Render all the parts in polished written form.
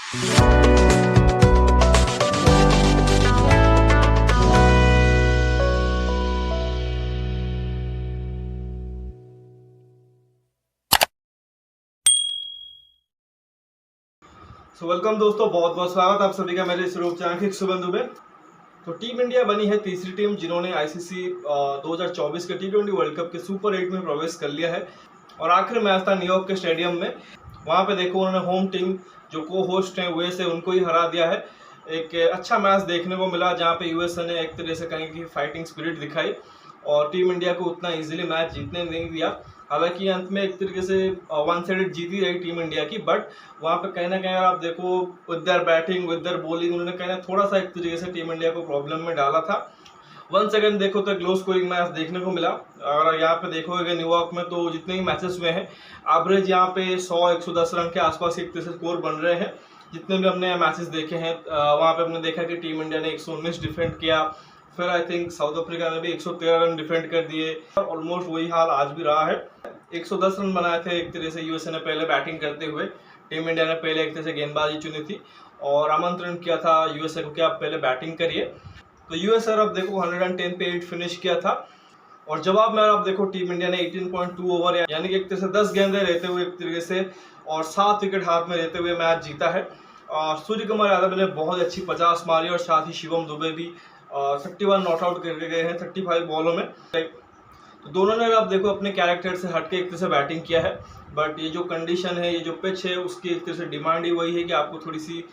Welcome दोस्तों, बहुत बहुत स्वागत आप सभी का मेरे इस यूट्यूब चैनल के सुबंधु में। तो टीम इंडिया बनी है तीसरी टीम जिन्होंने आईसीसी 2024 के T20 वर्ल्ड कप के सुपर 8 में प्रवेश कर लिया है। और आखिरी मैच था न्यूयॉर्क के स्टेडियम में। वहां पे देखो उन्होंने होम टीम जो को होस्ट है यूएसए उनको ही हरा दिया है। एक अच्छा मैच देखने को मिला जहाँ पे यूएसए ने एक तरह से कहें कि फाइटिंग स्पिरिट दिखाई और टीम इंडिया को उतना इजीली मैच जीतने नहीं दिया। हालांकि अंत में एक तरीके से वन साइडेड जीती रही टीम इंडिया की, बट वहाँ पे कहीं ना कहीं आप देखो with their batting with their bowling उन्होंने कहीं ना थोड़ा सा एक तरीके से टीम इंडिया को प्रॉब्लम में डाला था। वन सेकंड देखो तो लो स्कोरिंग मैच देखने को मिला। और यहाँ पे देखोगे न्यूयॉर्क में तो जितने भी मैचेस हुए हैं एवरेज यहाँ पे 100-110 रन के आसपास एक तरह से स्कोर बन रहे हैं। जितने भी हमने मैचेस देखे हैं वहाँ पे हमने देखा कि टीम इंडिया ने 119 डिफेंड किया, फिर आई थिंक साउथ अफ्रीका ने भी 113 रन डिफेंड कर दिए और ऑलमोस्ट वही हाल आज भी रहा है। 110 रन बनाए थे एक तरह से यूएसए ने पहले बैटिंग करते हुए। टीम इंडिया ने पहले एक तरह से गेंदबाजी चुनी थी और आमंत्रण किया था यूएसए को कि आप पहले बैटिंग करिए। तो यूएसए अब देखो 110 पे 8 फिनिश किया था और जवाब में आप देखो टीम इंडिया ने 18.2 ओवर यानी कि एक तरह से 10 गेंदें रहते हुए एक तरीके से और 7 विकेट हाथ में रहते हुए मैच जीता है। और सूर्य कुमार यादव ने बहुत अच्छी 50 मारी और साथ ही शिवम दुबे भी 31 नॉट आउट करके गए हैं 35 बॉलों में। तो दोनों ने आप देखो अपने कैरेक्टर से हटके एक तरह से बैटिंग किया है, बट ये जो कंडीशन है ये जो पिच है उसकी एक तरह से डिमांड ही वही है कि आपको थोड़ी सी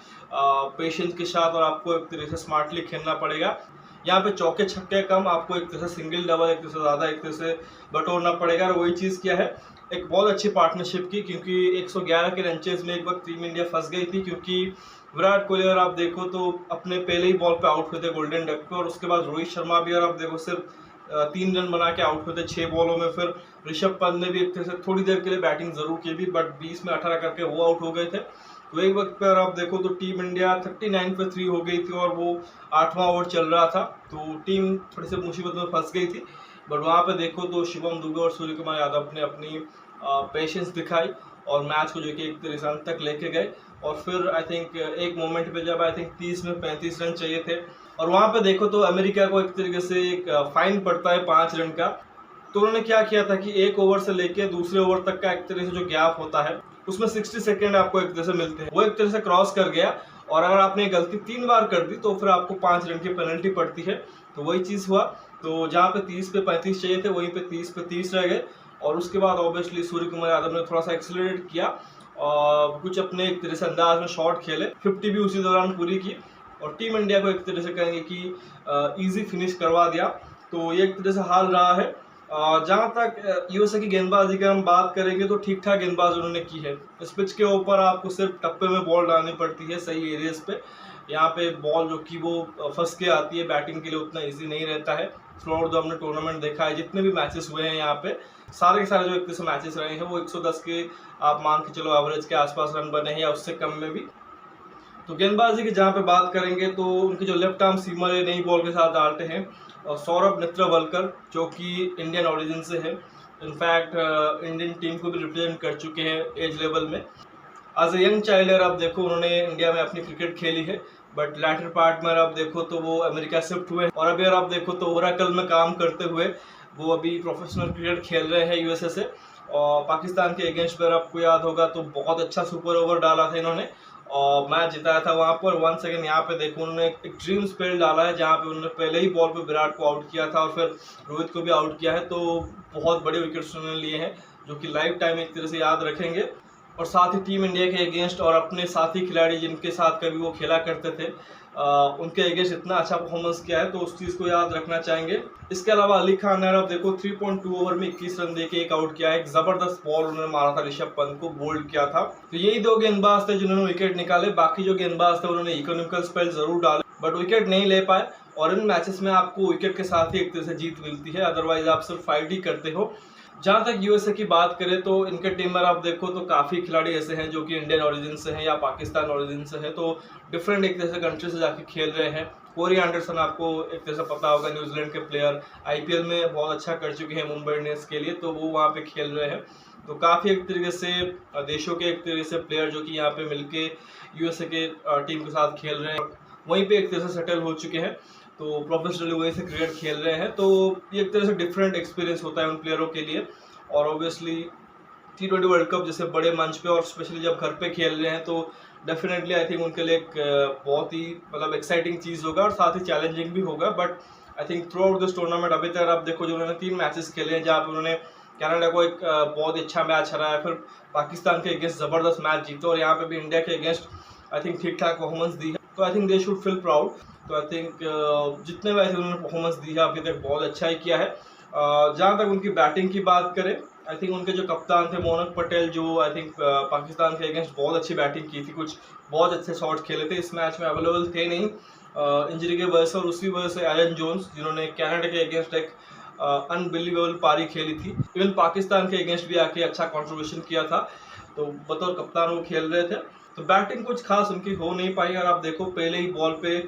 पेशेंस के साथ और आपको एक तरह से स्मार्टली खेलना पड़ेगा। यहाँ पे चौके छक्के कम, आपको एक तरह से सिंगल डबल एक तरह से ज़्यादा एक तरह से बटोरना पड़ेगा। और वही चीज़ किया है, एक बहुत अच्छी पार्टनरशिप की, क्योंकि 111 के रन में एक वक्त टीम इंडिया फंस गई थी क्योंकि विराट कोहली अगर आप देखो तो अपने पहले ही बॉल पे आउट हुए थे गोल्डन डक पे, और उसके बाद रोहित शर्मा भी और आप देखो सिर्फ 3 रन बना के आउट हुए थे 6 बॉलों में। फिर ऋषभ पंत ने भी एक तरह से थोड़ी देर के लिए बैटिंग जरूर की भी, बट 20 में 18 करके वो आउट हो गए थे। तो एक वक्त पर आप देखो तो टीम इंडिया 39 पे 3 हो गई थी और वो 8वां ओवर चल रहा था, तो टीम थोड़ी सी मुसीबत में फंस गई थी। बट वहाँ पे देखो तो शिवम दुबे और सूर्य कुमार यादव ने अपनी पेशेंस दिखाई और मैच को जो कि एक तरह से अंत तक लेके गए। और फिर आई थिंक एक मोमेंट पे जब आई थिंक 30 में 35 रन चाहिए थे और वहाँ पे देखो तो अमेरिका को एक तरीके से एक फाइन पड़ता है 5 रन का। तो उन्होंने क्या किया था कि एक ओवर से लेके दूसरे ओवर तक का एक तरह से जो गैप होता है उसमें 60 सेकेंड आपको एक तरह से मिलते हैं, वो एक तरह से क्रॉस कर गया और अगर आपने गलती 3 बार कर दी तो फिर आपको 5 रन की पेनल्टी पड़ती है। तो वही चीज़ हुआ, तो जहाँ पे 30 पे 35 चाहिए थे वहीं पे 30 पे 30 रह गए। और उसके बाद ऑब्वियसली सूर्य कुमार यादव ने थोड़ा सा एक्सीलरेट किया और कुछ अपने एक तरह से अंदाज में शॉट खेले, 50 भी उसी दौरान पूरी की और टीम इंडिया को एक तरह से कहेंगे कि इजी फिनिश करवा दिया। तो ये एक तरह से हाल रहा है। जहाँ तक यूएसए की गेंदबाजी की हम बात करेंगे तो ठीक ठाक गेंदबाजी उन्होंने की है। इस पिच के ऊपर आपको सिर्फ टप्पे में बॉल डालनी पड़ती है सही एरियाज पे। यहाँ पे बॉल जो कि वो फंस के आती है बैटिंग के लिए उतना इजी नहीं रहता है। थ्रू जो हमने टूर्नामेंट देखा है जितने भी मैचेस हुए हैं यहाँ पे सारे के सारे जो एक तरह से मैचेस रहे हैं वो 110 के आप मान के चलो एवरेज के आसपास रन बने हैं या उससे कम में भी। तो गेंदबाजी की जहाँ पे बात करेंगे तो उनके जो लेफ्ट आर्म सीमर है नई बॉल के साथ डालते हैं सौरभ नेत्रवलकर जो कि इंडियन ओरिजिन से है। इनफैक्ट इंडियन टीम को भी रिप्रेजेंट कर चुके हैं एज लेवल में। एज ए यंग चाइल्डर आप देखो उन्होंने इंडिया में अपनी क्रिकेट खेली है, बट लैटर पार्ट में आप देखो तो वो अमेरिका शिफ्ट हुए और अभी अगर आप देखो तो ओरेकल में काम करते हुए वो अभी प्रोफेशनल क्रिकेट खेल रहे हैं यूएसए से। और पाकिस्तान के अगेंस्ट पर आपको याद होगा तो बहुत अच्छा सुपर ओवर डाला था इन्होंने और मैच जिताया था वहाँ पर। 1 सेकंड यहाँ पे देखो उन्होंने एक ड्रीम स्पेल डाला है जहाँ पे उन्होंने पहले ही बॉल पे विराट को आउट किया था और फिर रोहित को भी आउट किया है। तो बहुत बड़े विकेट्स उन्होंने लिए हैं जो कि लाइफ टाइम एक तरह से याद रखेंगे। और साथ ही टीम इंडिया के अगेंस्ट और अपने साथी खिलाड़ी जिनके साथ कभी वो खेला करते थे उनके अगेंस्ट इतना अच्छा परफॉर्मेंस किया है तो उस चीज़ को याद रखना चाहेंगे। इसके अलावा अली खान ने आप देखो 3.2 ओवर में 21 रन देके एक आउट किया है। एक जबरदस्त बॉल उन्होंने मारा था, ऋषभ पंत को बोल्ड किया था। तो यही 2 गेंदबाज थे जिन्होंने विकेट निकाले, बाकी जो गेंदबाज थे उन्होंने इकोनॉमिकल स्पेल जरूर डाले बट विकेट नहीं ले पाए। और इन मैचेस में आपको विकेट के साथ ही एक तरह से जीत मिलती है, अदरवाइज आप सिर्फ फाइट ही करते हो। जहाँ तक यूएसए की बात करें तो इनके टीम में आप देखो तो काफ़ी खिलाड़ी ऐसे हैं जो कि इंडियन ओरिजिन से हैं या पाकिस्तान ओरिजिन से हैं, तो डिफरेंट एक तरह से कंट्री से जाके खेल रहे हैं। कोरी एंडरसन आपको एक तरह से पता होगा, न्यूजीलैंड के प्लेयर, आईपीएल में बहुत अच्छा कर चुके हैं मुंबई इंडियंस के लिए, तो वो वहाँ पे खेल रहे हैं। तो काफ़ी एक तरीके से देशों के एक तरीके से प्लेयर जो कि यहाँ पे मिलके यूएसए के टीम के साथ खेल रहे हैं, वहीं पे एक तरह से सेटल हो चुके हैं, तो प्रोफेशनली वहीं से क्रिकेट खेल रहे हैं। तो ये एक तरह से डिफरेंट एक्सपीरियंस होता है उन प्लेयरों के लिए। और ऑब्वियसली T20 वर्ल्ड कप जैसे बड़े मंच पे और स्पेशली जब घर पे खेल रहे हैं तो डेफिनेटली आई थिंक उनके लिए एक बहुत ही मतलब एक्साइटिंग चीज़ होगा और साथ ही चैलेंजिंग भी होगा। But I think through out this tournament अभी तक आप देखो जो उन्होंने 3 मैचेस खेले हैं जहाँ पे उन्होंने कनाडा को एक बहुत अच्छा मैच हराया, फिर पाकिस्तान के अगेंस्ट ज़बरदस्त मैच जीते और यहाँ पे भी इंडिया के अगेंस्ट आई थिंक ठीक ठाक परफॉर्मेंस दी है। तो I think they should feel proud. तो आई थिंक जितने मैच उन्होंने परफॉर्मेंस दी है अभी तक बहुत अच्छा ही किया है। जहाँ तक उनकी बैटिंग की बात करें, आई थिंक उनके जो कप्तान थे मोनक पटेल, जो आई थिंक पाकिस्तान के अगेंस्ट बहुत अच्छी बैटिंग की थी, कुछ बहुत अच्छे शॉट खेले थे, इस मैच में अवेलेबल थे नहीं इंजरी की वजह से, और उसी वजह से एरन जोन्स जिन्होंने कनाडा के अगेंस्ट एक अनबिलीवेबल पारी खेली थी, इवन पाकिस्तान के अगेंस्ट भी आके अच्छा कंट्रीब्यूशन किया था, तो बतौर कप्तान वो खेल रहे थे। तो बैटिंग कुछ खास उनकी हो नहीं पाई। और आप देखो पहले ही बॉल पे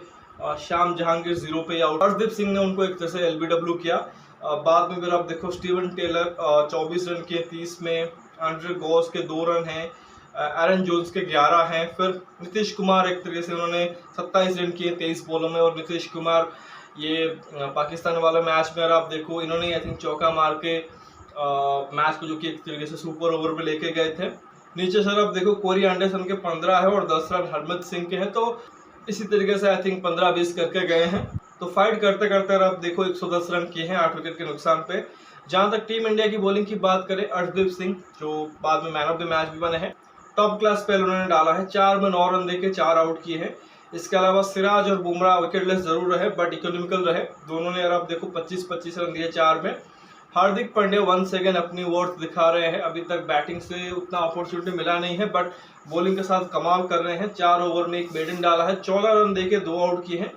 शाम जहांगीर 0 पे आउट, हर्षदीप सिंह ने उनको एक तरह से LBW किया। बाद में फिर आप देखो स्टीवन टेलर 24 रन किए 30 में, एंड्रे गॉस के 2 रन हैं, एरन जोन्स के 11 हैं, फिर नीतीश कुमार एक तरीके से उन्होंने 27 रन किए 23 बॉलों में। और नीतीश कुमार ये पाकिस्तान वाला मैच में अगर आप देखो इन्होंने आई थिंक चौका मार के मैच को जो कि एक तरीके से सुपर ओवर पे लेके गए थे। नीचे सर आप देखो कोरी एंडरसन के 15 है और 10 रन हरमित सिंह के हैं, तो इसी तरीके से आई थिंक 15-20 करके गए हैं। तो फाइट करते करते अगर आप देखो 110 रन किए हैं 8 विकेट के नुकसान पे। जहां तक टीम इंडिया की बॉलिंग की बात करें, हर्षदीप सिंह जो बाद में मैन ऑफ द मैच भी बने हैं, टॉप क्लास स्पेल उन्होंने डाला है, 4 में 9 रन देके 4 आउट किए हैं। इसके अलावा सिराज और बुमराह विकेटलेस जरूर रहे बट इकोनॉमिकल रहे, दोनों ने अगर आप देखो 25-25 रन दिए 4 में। हार्दिक पांड्या वंस अगेन अपनी वर्थ दिखा रहे हैं, अभी तक बैटिंग से उतना अपॉर्चुनिटी मिला नहीं है बट बॉलिंग के साथ कमाल कर रहे हैं। 4 ओवर में एक मेडन डाला है, 14 रन देके 2 आउट किए हैं।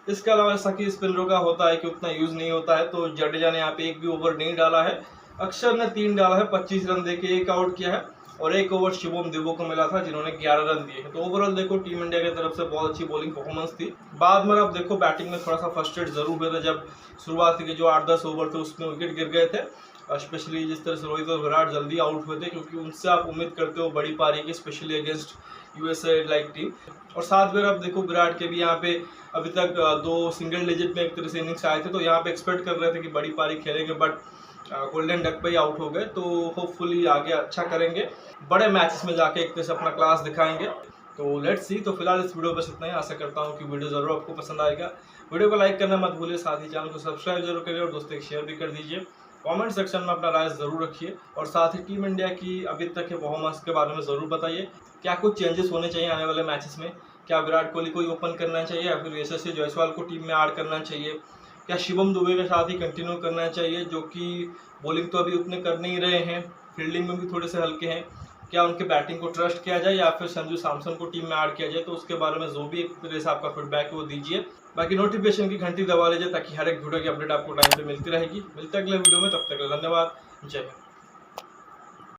इसके अलावा ऐसा कि स्पिनरों का होता है कि उतना यूज नहीं होता है, तो जडेजा ने यहाँ पे एक भी ओवर नहीं डाला है, अक्षर ने 3 डाला है, 25 रन देके 1 आउट किया है, और 1 ओवर शुभम देवो को मिला था जिन्होंने 11 रन दिए हैं। तो ओवरऑल देखो टीम इंडिया की तरफ से बहुत अच्छी बॉलिंग परफॉर्मेंस थी। बाद में आप देखो बैटिंग में थोड़ा सा फ्रस्ट्रेट जरूर हुए थे, जब शुरुआत के जो 8-10 ओवर थे उसमें विकेट गिर गए थे, स्पेशली जिस तरह से रोहित और विराट जल्दी आउट हुए थे, क्योंकि उनसे आप उम्मीद करते हो बड़ी पारी की, specially against USA like team. और साथ में आप देखो विराट के भी यहाँ पे अभी तक 2 सिंगल डिजिट में एक तरह से इनिंग्स आए थे, तो यहाँ पे एक्सपेक्ट कर रहे थे कि बड़ी पारी खेलेंगे बट गोल्डन डक पे ही आउट हो गए। तो होपफुली आगे अच्छा करेंगे, बड़े मैचेस में जाके एक तरह से अपना क्लास दिखाएंगे। तो लेट्स सी। तो फिलहाल इस वीडियो बस इतना ही, आशा करता हूँ कि वीडियो जरूर आपको पसंद आएगा। वीडियो को लाइक करना मत भूलिए, साथ ही चैनल को सब्सक्राइब जरूर करिए और दोस्तों को शेयर भी कर दीजिए। कमेंट सेक्शन में अपना राय जरूर रखिए, और साथ ही टीम इंडिया की अभी तक के परफॉर्मेंस के बारे में जरूर बताइए। क्या कुछ चेंजेस होने चाहिए आने वाले मैचेस में? क्या विराट कोहली को ही ओपन करना चाहिए या फिर यशस्वी जायसवाल को टीम में ऐड करना चाहिए? क्या शिवम दुबे के साथ ही कंटिन्यू करना चाहिए, जो कि बॉलिंग तो अभी उतने कर नहीं रहे हैं, फील्डिंग में भी थोड़े से हल्के हैं? क्या उनके बैटिंग को ट्रस्ट किया जाए या फिर संजू सैमसन को टीम में ऐड किया जाए? तो उसके बारे में जो भी एक तरह से आपका फीडबैक है वो दीजिए। बाकी नोटिफिकेशन की घंटी दबा लीजिए ताकि हर एक वीडियो की अपडेट आपको टाइम पे मिलती रहेगी। मिलते हैं अगले वीडियो में, तब तक धन्यवाद, जय हिंद।